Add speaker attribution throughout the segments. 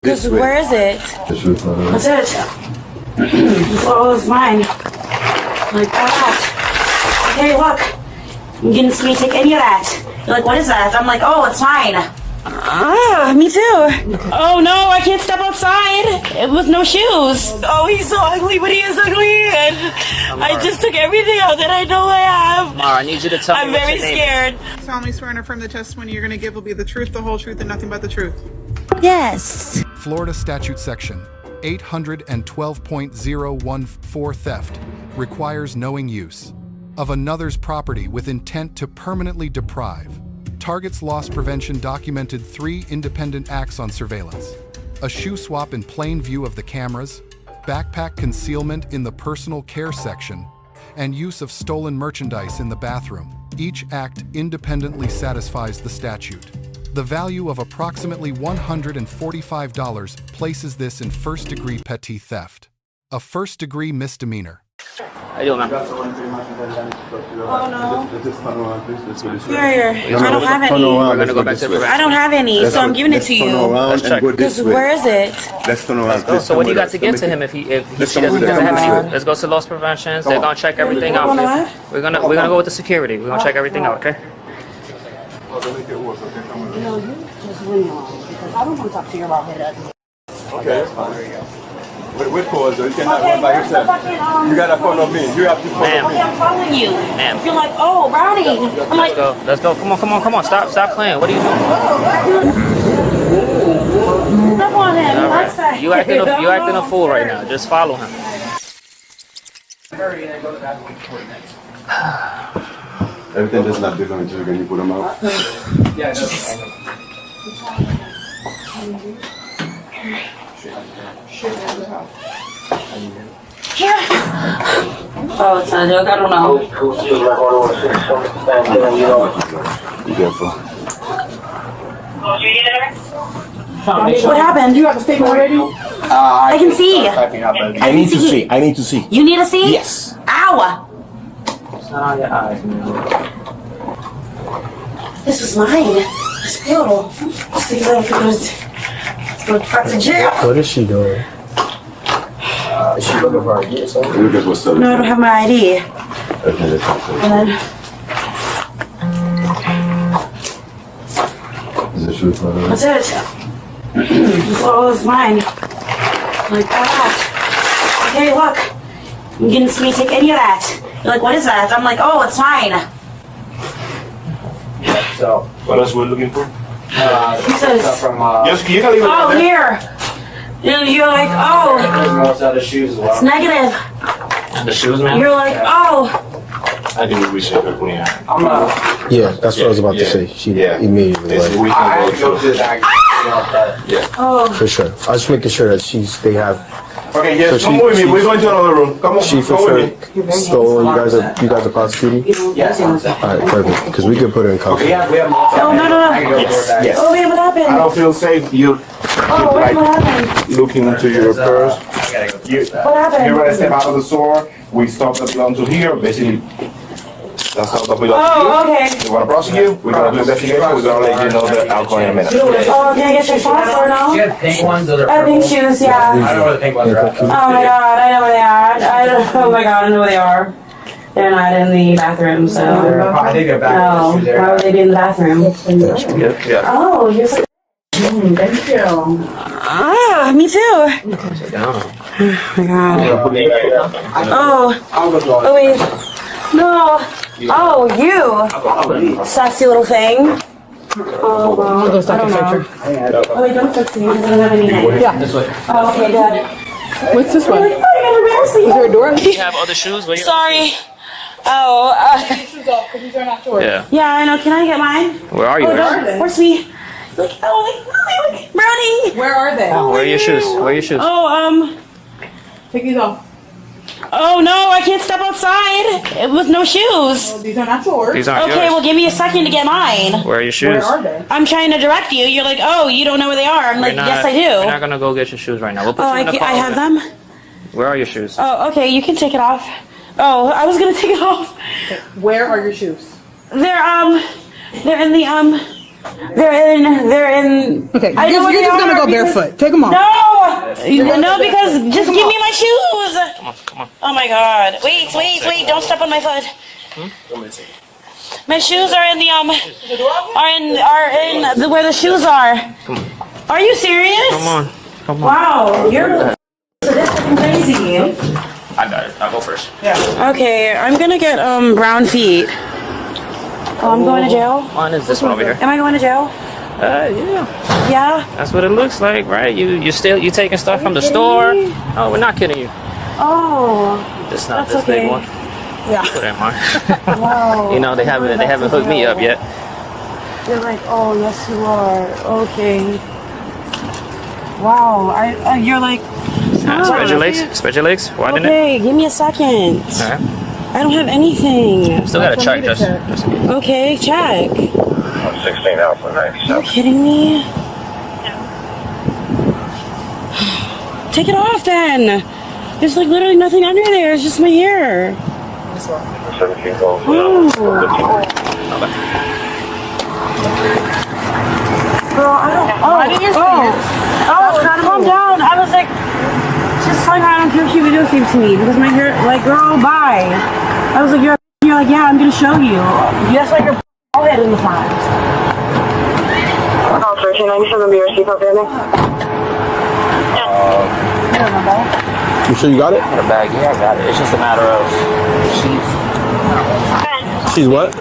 Speaker 1: Because where is it? What's it? Oh, it's mine. Like that. Okay, look. You didn't see me take any of that. You're like, what is that? I'm like, oh, it's mine. Me too. Oh no, I can't step outside with no shoes. Oh, he's so ugly, but he is ugly. And I just took everything out that I know I have.
Speaker 2: Mara, I need you to tell me.
Speaker 1: I'm very scared.
Speaker 3: Solemnly swear and affirm the testimony you're going to give will be the truth, the whole truth, and nothing but the truth.
Speaker 1: Yes.
Speaker 4: Florida Statute Section 812.014 theft requires knowing use of another's property with intent to permanently deprive. Target's loss prevention documented 3 independent acts on surveillance: a shoe swap in plain view of the cameras, backpack concealment in the personal care section, and use of stolen merchandise in the bathroom. Each act independently satisfies the statute. The value of approximately $145 places this in first-degree Petit theft, a first-degree misdemeanor.
Speaker 2: How you doing, man?
Speaker 1: Oh no. Here. I don't have any.
Speaker 2: We're gonna go back to the
Speaker 1: I don't have any, so I'm giving it to you.
Speaker 2: Let's check.
Speaker 1: Because where is it?
Speaker 5: Let's turn around.
Speaker 2: Oh, so what do you got to give to him if she doesn't have any? Let's go to loss prevention. They're gonna check everything out. We're gonna go with the security. We're gonna check everything out, okay?
Speaker 1: No, you just leave me alone because I don't want to talk to you about it.
Speaker 5: Okay, that's fine. Wait for us, you cannot run by yourself. You gotta follow me. You have to follow me.
Speaker 1: Okay, I'm following you.
Speaker 2: Ma'am.
Speaker 1: You're like, oh, Brownie. I'm like,
Speaker 2: Let's go. Come on. Stop playing. What are you doing?
Speaker 1: step on him.
Speaker 2: All
Speaker 1: That's
Speaker 2: right.
Speaker 1: that.
Speaker 2: You acting a fool right now. Just follow him.
Speaker 5: Everything does not different when you put them out.
Speaker 2: Yeah,
Speaker 1: Oh, it's not a joke. I don't know.
Speaker 5: Be careful.
Speaker 1: What happened? You have a statement already? I can see.
Speaker 6: I need to see.
Speaker 1: You need to see?
Speaker 6: Yes.
Speaker 1: Ow!
Speaker 2: It's not on your eyes, man.
Speaker 1: This was mine. It's beautiful. See, like, let's go back to jail.
Speaker 6: What is she doing? Is she looking for ID or something?
Speaker 5: Look at what's up.
Speaker 1: No, I don't have my ID.
Speaker 5: Okay, let's talk.
Speaker 1: And then,
Speaker 5: Is it true for
Speaker 1: that's it. Oh, it's mine. Like that. Okay, look. You didn't see me take any of that. You're like, what is that? I'm like, oh, it's mine.
Speaker 6: So,
Speaker 5: what else we're looking for?
Speaker 1: Says,
Speaker 6: from,
Speaker 5: Yes, you can leave it
Speaker 1: oh,
Speaker 5: right there.
Speaker 1: here. And you're like, oh,
Speaker 6: most out of shoes as well.
Speaker 1: it's negative.
Speaker 2: The shoes, man.
Speaker 1: You're like, oh.
Speaker 5: I think we should go.
Speaker 6: Yeah, that's what I was about to say. She immediately
Speaker 5: This
Speaker 6: like,
Speaker 5: we can go to
Speaker 1: Oh.
Speaker 6: for sure. I was just making sure that they have.
Speaker 5: Okay, yes,
Speaker 6: So
Speaker 5: come
Speaker 6: she-
Speaker 5: with me.
Speaker 6: she-
Speaker 5: We're going to another room. Come on,
Speaker 6: She for
Speaker 5: come
Speaker 6: sure
Speaker 5: with me.
Speaker 6: stole. You guys are prosecuting.
Speaker 5: Yes.
Speaker 6: All right, perfect. Because we could put her in custody.
Speaker 1: Oh, no.
Speaker 5: Yes.
Speaker 1: Oh, wait, what happened?
Speaker 5: I don't feel safe. You
Speaker 1: Oh, wait, what happened?
Speaker 5: looking into your purse.
Speaker 1: What happened?
Speaker 5: You're gonna step out of the store. We stop the plan to here. Basically, that's how we
Speaker 1: Oh, okay.
Speaker 5: We want to prosecute. We're gonna do investigation. We're gonna let you know the outcome in a minute.
Speaker 1: Oh, can I get your shots or no?
Speaker 7: You have pink ones, those are
Speaker 1: I have pink
Speaker 7: purple.
Speaker 1: shoes, yeah.
Speaker 7: I don't know where the pink ones are at.
Speaker 1: Oh my god, I know where they are. Oh my god, I know where they are. They're not in the bathroom, so.
Speaker 7: I think they're back.
Speaker 1: No,
Speaker 7: The shoes there.
Speaker 1: why would they be in the bathroom?
Speaker 5: Yeah.
Speaker 1: Oh, you're so. Thank you. Ah, me too. Oh my god. Oh wait. No. Oh, you. Sassy little thing. Oh, well, I don't know. Oh, wait, don't touch me because I don't have anything.
Speaker 7: Yeah, this way.
Speaker 1: Oh, okay, good.
Speaker 3: What's this one?
Speaker 1: Is there
Speaker 3: a door?
Speaker 2: Do you have other shoes?
Speaker 1: Sorry. Oh,
Speaker 3: Shoes off because these are not yours.
Speaker 2: Yeah.
Speaker 1: yeah, I know. Can I get mine?
Speaker 2: Where are you?
Speaker 1: Oh, don't force me. Look, look, Brownie.
Speaker 3: Where are they?
Speaker 2: Where are your shoes? Where are your shoes?
Speaker 1: Oh,
Speaker 3: Take these off.
Speaker 1: oh no, I can't step outside with no shoes.
Speaker 3: Oh, these are not yours.
Speaker 2: These aren't
Speaker 1: Okay,
Speaker 2: yours.
Speaker 1: well, give me a second to get mine.
Speaker 2: Where are your shoes?
Speaker 3: Where are they?
Speaker 1: I'm trying to direct you. You're like, oh, you don't know where they are. I'm like, yes, I
Speaker 2: We're
Speaker 1: do.
Speaker 2: not gonna go get your shoes right now. We'll put
Speaker 1: Oh,
Speaker 2: you in the car.
Speaker 1: I have them.
Speaker 2: Where are your shoes?
Speaker 1: Oh, okay, you can take it off. Oh, I was gonna take it off.
Speaker 3: Where are your shoes?
Speaker 1: They're in the They're in.
Speaker 8: Okay,
Speaker 1: I know
Speaker 8: you're just gonna go barefoot. Take them off.
Speaker 1: No, because just give me my shoes.
Speaker 2: Come on.
Speaker 1: Oh my God! Wait! Don't step on my foot. My shoes are in the are in where the shoes are. Are you serious?
Speaker 2: Come on.
Speaker 1: Wow, you're fucking crazy.
Speaker 2: I got it. I'll go first.
Speaker 1: Okay, I'm gonna get brown feet. Oh, I'm going to jail?
Speaker 2: Mine is this one over here.
Speaker 1: Am I going to jail?
Speaker 2: Yeah.
Speaker 1: Yeah?
Speaker 2: That's what it looks like, right? You taking stuff from the store?
Speaker 1: Me?
Speaker 2: Oh, we're not kidding you.
Speaker 1: Oh.
Speaker 2: It's not
Speaker 1: That's
Speaker 2: this big
Speaker 1: okay.
Speaker 2: one.
Speaker 8: Yeah.
Speaker 2: Put it in mine.
Speaker 1: Wow.
Speaker 2: You know, they haven't hooked me up yet.
Speaker 1: You're like, oh, yes, you are. Okay. Wow. You're like,
Speaker 2: Spread your legs. Spread your legs. Widen it.
Speaker 1: okay, give me a second.
Speaker 2: All right.
Speaker 1: I don't have anything.
Speaker 2: Still gotta check, just.
Speaker 1: Okay, check.
Speaker 9: 16 Alpha 97.
Speaker 1: Are you kidding me? Take it off then. There's like literally nothing under there. It's just my hair.
Speaker 9: 17 goals.
Speaker 1: Ooh. Girl, I don't. Calm down. I was like, just telling her I don't care if she videotapes me because my hair, like, girl, bye. I was like, you're like, yeah, I'm gonna show you. Just like your head in the front.
Speaker 10: Oh, 1397 BRC confirming.
Speaker 6: You sure you got it?
Speaker 2: Got a bag. Yeah, I got it. It's just a matter of
Speaker 6: She's what?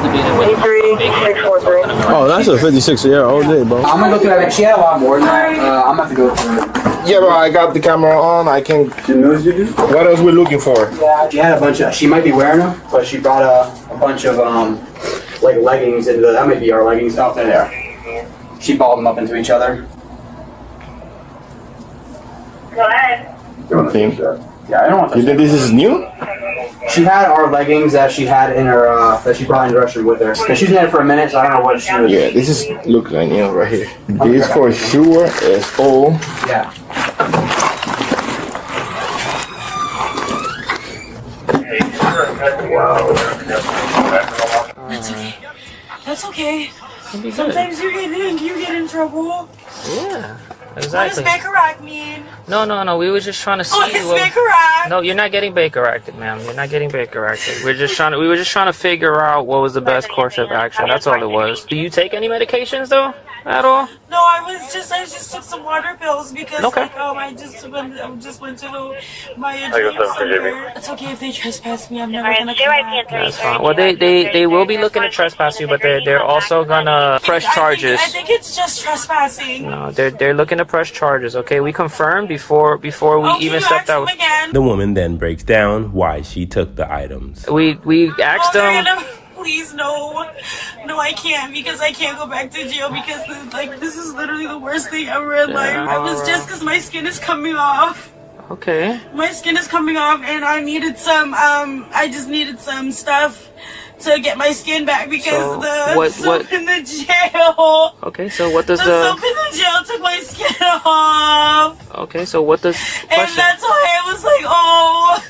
Speaker 10: 83643.
Speaker 6: Oh, that's a 56 a year all day, bro.
Speaker 7: I'm gonna go through that. She had a lot more than that. I'm gonna have to go through it.
Speaker 6: Yeah, bro, I got the camera on. I can. What else we looking for?
Speaker 7: Yeah, she had a bunch of. She might be wearing them, but she brought a bunch of like leggings into that might be our leggings. Oh, they're there. She balled them up into each other.
Speaker 10: Go ahead.
Speaker 7: Yeah, I don't want to.
Speaker 6: You think this is new?
Speaker 7: She had our leggings that she had in her that she brought in the restroom with her. Cause she's in it for a minute, so I don't know what she was.
Speaker 6: Yeah, this is look like new right here. This for sure is all.
Speaker 7: Yeah.
Speaker 1: That's okay. Sometimes you get in trouble.
Speaker 2: Yeah.
Speaker 1: What does
Speaker 2: Exactly.
Speaker 1: Baccarat mean?
Speaker 2: No. We were just trying to see.
Speaker 1: Oh, it's Baccarat.
Speaker 2: No, you're not getting Baker-acted, ma'am. You're not getting Baker-acted. We were just trying to figure out what was the best course of action. That's all it was. Do you take any medications though, at all?
Speaker 1: No, I just took some water pills because
Speaker 2: Okay.
Speaker 1: like I just went to my
Speaker 9: How you doing,
Speaker 1: center. It's okay if they trespass me. I'm never gonna come back.
Speaker 2: That's fine. Well, they will be looking to trespass you, but they're also gonna press charges.
Speaker 1: I think it's just trespassing.
Speaker 2: No, they're looking to press charges. Okay, we confirmed before we even stepped out.
Speaker 1: Again.
Speaker 11: The woman then breaks down why she took the items.
Speaker 2: We asked them.
Speaker 1: Please no, I can't because I can't go back to jail because this is literally the worst thing ever in life. It was just because my skin is coming off.
Speaker 2: Okay.
Speaker 1: My skin is coming off and I needed some I just needed some stuff to get my skin back because the soap in the jail.
Speaker 2: Okay, so what does
Speaker 1: the soap in the jail took my skin off.
Speaker 2: Okay, so what does
Speaker 1: and that's why I was like, oh.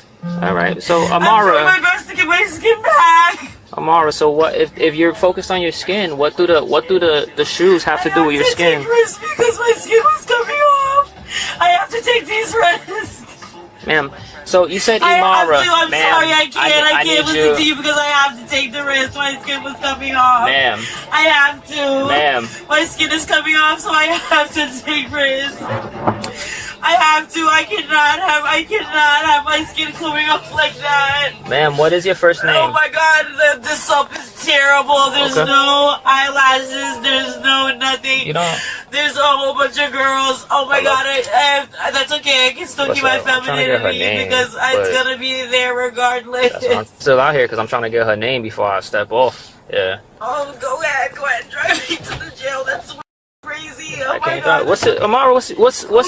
Speaker 2: All right, so
Speaker 1: I'm
Speaker 2: Amara.
Speaker 1: trying my best to get my skin back.
Speaker 2: Amara, so what if you're focused on your skin? What do the shoes have to do with your skin?
Speaker 1: I have to take risks because my skin was coming off. I have to take these risks.
Speaker 2: Ma'am, so you said
Speaker 1: I
Speaker 2: Amara.
Speaker 1: have to. I'm sorry, I can't
Speaker 2: need
Speaker 1: listen to you because I have to take the risk. My skin was coming off.
Speaker 2: Ma'am.
Speaker 1: I have to.
Speaker 2: Ma'am.
Speaker 1: My skin is coming off, so I have to take risks. I have to. I cannot have my skin coming off like that.
Speaker 2: Ma'am, what is your first name?
Speaker 1: Oh my God, the soap is terrible. There's no eyelashes. There's no nothing.
Speaker 2: You don't.
Speaker 1: There's a whole bunch of girls. Oh my God, that's okay. I can still keep my femininity because it's gonna be there regardless.
Speaker 2: I'm still out here because I'm trying to get her name before I step off. Yeah.
Speaker 1: Oh, go ahead, drive me to the jail. That's crazy. Oh
Speaker 2: I
Speaker 1: my
Speaker 2: can't
Speaker 1: God.
Speaker 2: drive. What's it, Amara? What's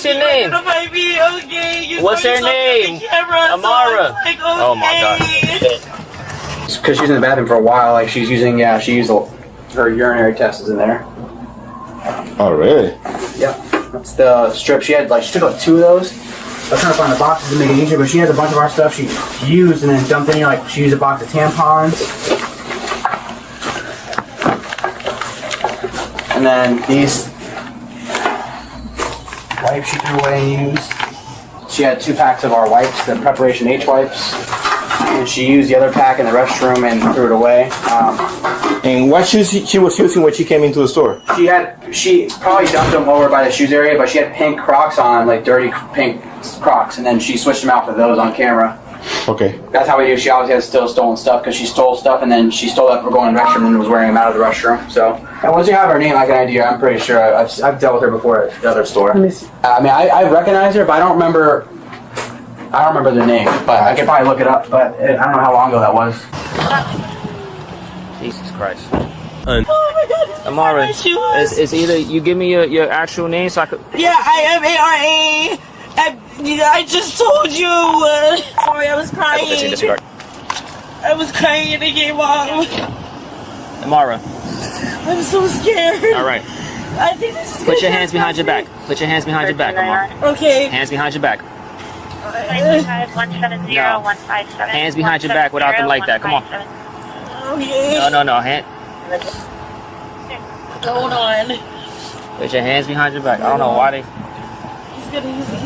Speaker 2: your name?
Speaker 1: Okay.
Speaker 2: What's her name? Amara. Oh my God.
Speaker 7: Because she's in the bathroom for a while, like she used her urinary test is in there.
Speaker 6: Oh, really?
Speaker 7: Yep. That's the strip she had. She took like 2 of those. I was trying to find the boxes to make it easier, but she has a bunch of our stuff she used and then dumped in here. Like she used a box of tampons. And then these wipes she threw away and used. She had 2 packs of our wipes, the Preparation H wipes. And she used the other pack in the restroom and threw it away.
Speaker 6: And what shoes she was using when she came into the store?
Speaker 7: She probably dumped them over by the shoes area, but she had pink Crocs on, like dirty pink Crocs, and then she switched them out for those on camera.
Speaker 6: Okay.
Speaker 7: That's how we do. She obviously has still stolen stuff because she stole stuff, and then she stole that for going to the restroom and was wearing them out of the restroom. So, and once you have her name, like an idea, I'm pretty sure I've dealt with her before at the other store. I mean, I recognize her, but I don't remember the name. But I could probably look it up. But I don't know how long ago that was.
Speaker 2: Jesus Christ.
Speaker 1: Oh my God!
Speaker 2: Amara, it's either you give me your actual name so I could.
Speaker 1: Yeah, I am ARA. I just told you. Sorry, I was crying. I was crying and it came off.
Speaker 2: Amara.
Speaker 1: I'm so scared.
Speaker 2: All right.
Speaker 1: I think this is.
Speaker 2: Put your hands behind your back. Put your hands behind your back, Amara.
Speaker 1: Okay.
Speaker 2: Hands behind your back.
Speaker 10: 170
Speaker 2: No.
Speaker 10: 157.
Speaker 2: Hands behind your back without them like that. Come on.
Speaker 1: Okay.
Speaker 2: No.
Speaker 1: Hold on.
Speaker 2: Put your hands behind your back. I don't know why they.
Speaker 1: He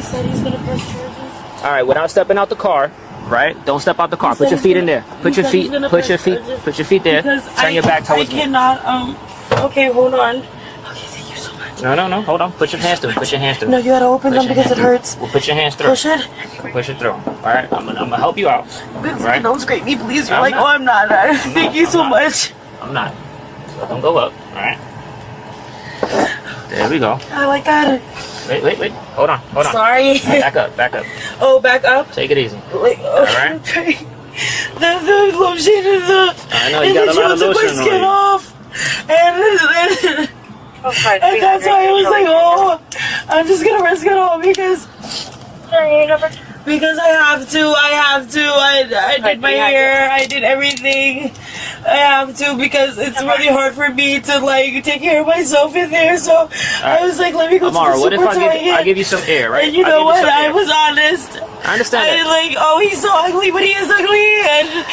Speaker 1: said he's gonna press charges.
Speaker 2: All right, without stepping out the car, right? Don't step out the car. Put your feet in there. Put your feet there. Turn your back towards me.
Speaker 1: I cannot. Okay, hold on. Okay, thank you so much.
Speaker 2: No. Hold on. Put your hands through.
Speaker 1: No, you gotta open them because it hurts.
Speaker 2: Well, put your hands through.
Speaker 1: Push it.
Speaker 2: Push it through. All right, I'm gonna help you out. Right?
Speaker 1: Don't scrape me, please. You're
Speaker 2: I'm
Speaker 1: like,
Speaker 2: not.
Speaker 1: oh, I'm not. Thank you so much.
Speaker 2: I'm not. So don't go up. All right. There we go.
Speaker 1: I like that.
Speaker 2: Wait. Hold on.
Speaker 1: Sorry.
Speaker 2: Back up.
Speaker 1: Oh, back up.
Speaker 2: Take it easy.
Speaker 1: Like,
Speaker 2: All right.
Speaker 1: Okay. The lotion and the.
Speaker 2: I know you got a lot of lotion
Speaker 1: my skin
Speaker 2: on you.
Speaker 1: off. And that's why I was like, oh, I'm just gonna risk it all because I have to. I did my hair. I did everything. I have to because it's really hard for me to like take care of myself in there. So I was like, let me go
Speaker 2: Amara,
Speaker 1: to the
Speaker 2: what if
Speaker 1: supermarket.
Speaker 2: I give you some air, right?
Speaker 1: And you know what? I was honest.
Speaker 2: I understand
Speaker 1: I
Speaker 2: that.
Speaker 1: like, oh, he's so ugly, but he is ugly, and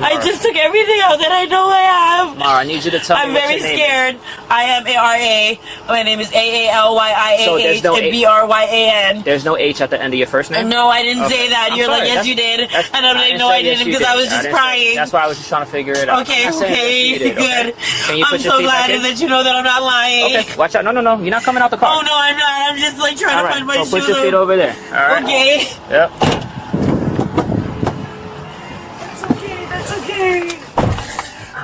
Speaker 1: I just took everything out that I know I have.
Speaker 2: Amara, I need you to tell
Speaker 1: I'm
Speaker 2: me what
Speaker 1: very
Speaker 2: your name
Speaker 1: scared. I am ARA. My name is AALYIAH
Speaker 2: So there's no
Speaker 1: and BRYAN.
Speaker 2: is. There's no H at the end of your first name?
Speaker 1: No, I didn't say that.
Speaker 2: I'm
Speaker 1: You're like,
Speaker 2: sorry.
Speaker 1: yes, you did.
Speaker 2: That's-
Speaker 1: And I'm like, no,
Speaker 2: say
Speaker 1: I
Speaker 2: yes,
Speaker 1: didn't
Speaker 2: you
Speaker 1: because I
Speaker 2: did.
Speaker 1: was just
Speaker 2: didn't say-
Speaker 1: crying.
Speaker 2: That's why I was just trying to figure it out.
Speaker 1: Okay,
Speaker 2: I'm not saying
Speaker 1: okay,
Speaker 2: yes, you did,
Speaker 1: good.
Speaker 2: okay? Can you put
Speaker 1: I'm
Speaker 2: your
Speaker 1: so
Speaker 2: feet back
Speaker 1: glad
Speaker 2: in?
Speaker 1: that you know that I'm not lying.
Speaker 2: Okay, watch out. No. You're not coming out the car.
Speaker 1: Oh, no, I'm not. I'm just like trying
Speaker 2: All
Speaker 1: to
Speaker 2: right,
Speaker 1: find my
Speaker 2: so
Speaker 1: shoes.
Speaker 2: put your feet over there. All right.
Speaker 1: Okay.
Speaker 2: Yep.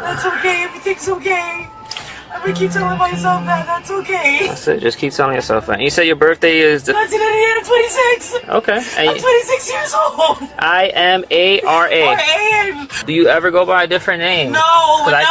Speaker 1: That's okay. Everything's okay. I'm gonna keep telling myself that. That's okay.
Speaker 2: That's it. Just keep telling yourself that. And you say your birthday is the...
Speaker 1: 1998, I'm 26.
Speaker 2: Okay. And
Speaker 1: I'm 26 years old.
Speaker 2: I am ARA. Do you ever go by a different name?
Speaker 1: No,
Speaker 2: 'Cause
Speaker 1: never.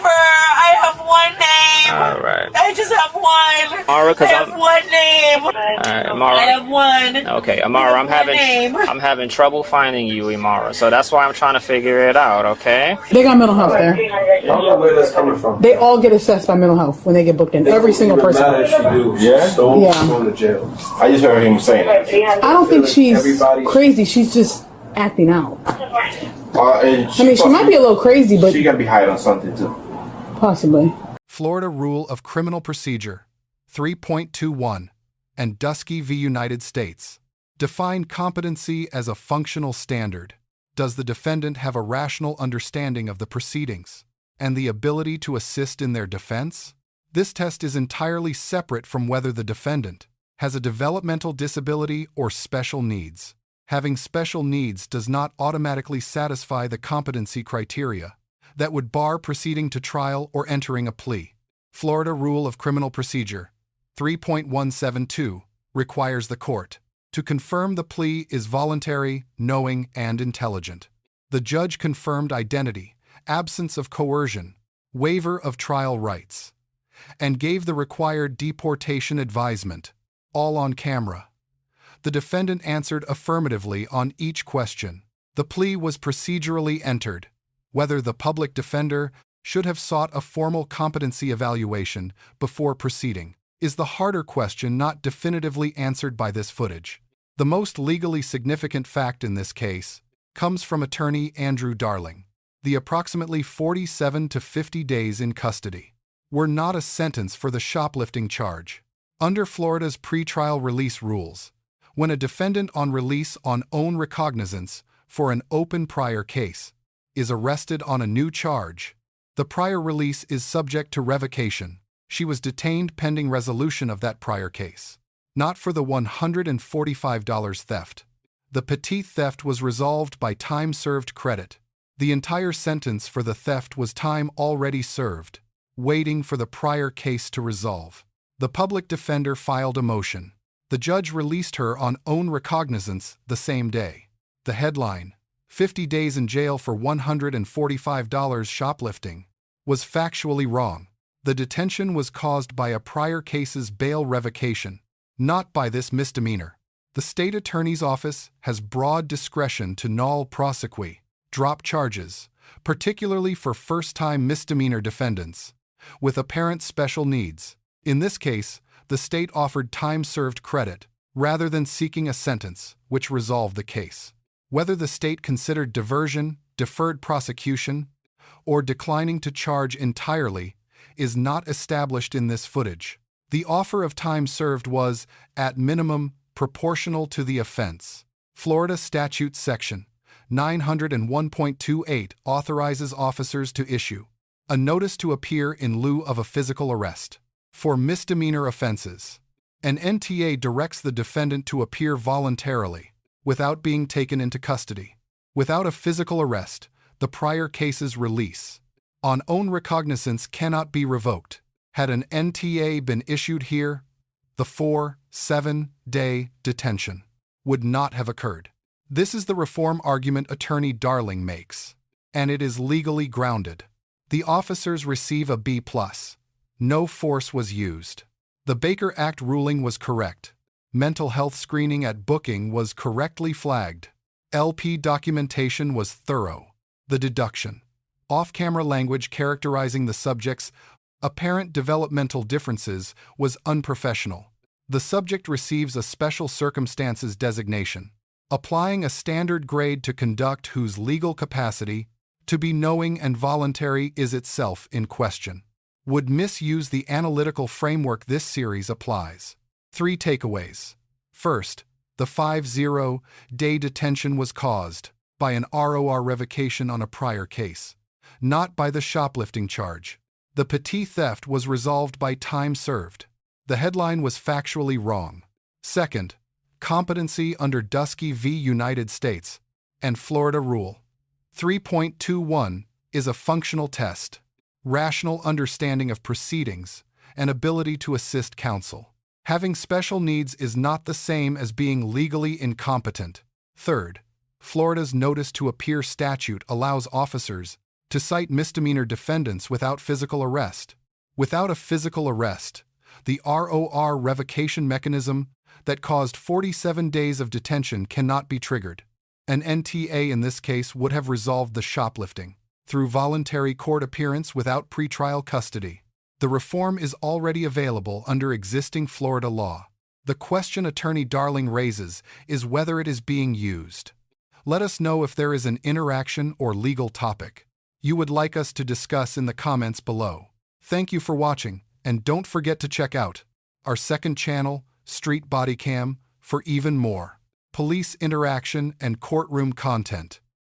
Speaker 1: I have one name.
Speaker 2: All right.
Speaker 1: I just have one.
Speaker 2: Amara,
Speaker 1: I have one name.
Speaker 2: All right, Amara.
Speaker 1: I have one.
Speaker 2: Okay, Amara, I'm
Speaker 1: name.
Speaker 2: having trouble finding you, Amara. So that's why I'm trying to figure it out, okay?
Speaker 8: They got mental health there.
Speaker 6: I don't know where that's coming from.
Speaker 8: They all get assessed by mental health when they get booked in. Every single person.
Speaker 6: Yeah?
Speaker 8: Going
Speaker 6: to jail. I just heard him saying that.
Speaker 8: I don't think she's crazy. She's just acting out.
Speaker 6: I
Speaker 8: mean, she might be a little crazy, but
Speaker 6: she gotta be high on something too.
Speaker 8: Possibly.
Speaker 4: Florida Rule of Criminal Procedure 3.21 and Dusky v. United States define competency as a functional standard. Does the defendant have a rational understanding of the proceedings and the ability to assist in their defense? This test is entirely separate from whether the defendant has a developmental disability or special needs. Having special needs does not automatically satisfy the competency criteria that would bar proceeding to trial or entering a plea. Florida Rule of Criminal Procedure 3.172 requires the court to confirm the plea is voluntary, knowing, and intelligent. The judge confirmed identity, absence of coercion, waiver of trial rights, and gave the required deportation advisement, all on camera. The defendant answered affirmatively on each question. The plea was procedurally entered. Whether the public defender should have sought a formal competency evaluation before proceeding is the harder question not definitively answered by this footage. The most legally significant fact in this case comes from attorney Andrew Darling. The approximately 47 to 50 days in custody were not a sentence for the shoplifting charge. Under Florida's pretrial release rules, when a defendant on release on own recognizance for an open prior case is arrested on a new charge, the prior release is subject to revocation. She was detained pending resolution of that prior case. Not for the $145 theft. The Petit theft was resolved by time served credit. The entire sentence for the theft was time already served, waiting for the prior case to resolve. The public defender filed a motion. The judge released her on own recognizance the same day. The headline, 50 days in jail for $145 shoplifting, was factually wrong. The detention was caused by a prior case's bail revocation, not by this misdemeanor. The state attorney's office has broad discretion to null prosequi, drop charges, particularly for first-time misdemeanor defendants with apparent special needs. In this case, the state offered time-served credit rather than seeking a sentence, which resolved the case. Whether the state considered diversion, deferred prosecution, or declining to charge entirely is not established in this footage. The offer of time served was, at minimum, proportional to the offense. Florida Statute Section 901.28 authorizes officers to issue a notice to appear in lieu of a physical arrest. For misdemeanor offenses, an NTA directs the defendant to appear voluntarily, without being taken into custody. Without a physical arrest, the prior case's release on own recognizance cannot be revoked. Had an NTA been issued here, the 4-7-day detention would not have occurred. This is the reform argument Attorney Darling makes, and it is legally grounded. The officers receive a B+. No force was used. The Baker Act ruling was correct. Mental health screening at booking was correctly flagged. LP documentation was thorough. The deduction, off-camera language characterizing the subject's apparent developmental differences, was unprofessional. The subject receives a special circumstances designation, applying a standard grade to conduct whose legal capacity to be knowing and voluntary is itself in question. Would misuse the analytical framework this series applies. 3 takeaways. First, the 50-day detention was caused by an ROR revocation on a prior case, not by the shoplifting charge. The Petit theft was resolved by time served. The headline was factually wrong. Second, competency under Dusky v. United States and Florida Rule 3.21 is a functional test, rational understanding of proceedings, and ability to assist counsel. Having special needs is not the same as being legally incompetent. Third, Florida's notice to appear statute allows officers to cite misdemeanor defendants without physical arrest. Without a physical arrest, the ROR revocation mechanism that caused 47 days of detention cannot be triggered. An NTA in this case would have resolved the shoplifting through voluntary court appearance without pretrial custody. The reform is already available under existing Florida law. The question Attorney Darling raises is whether it is being used. Let us know if there is an interaction or legal topic you would like us to discuss in the comments below. Thank you for watching, and don't forget to check out our second channel, Street Bodycam, for even more police interaction and courtroom content.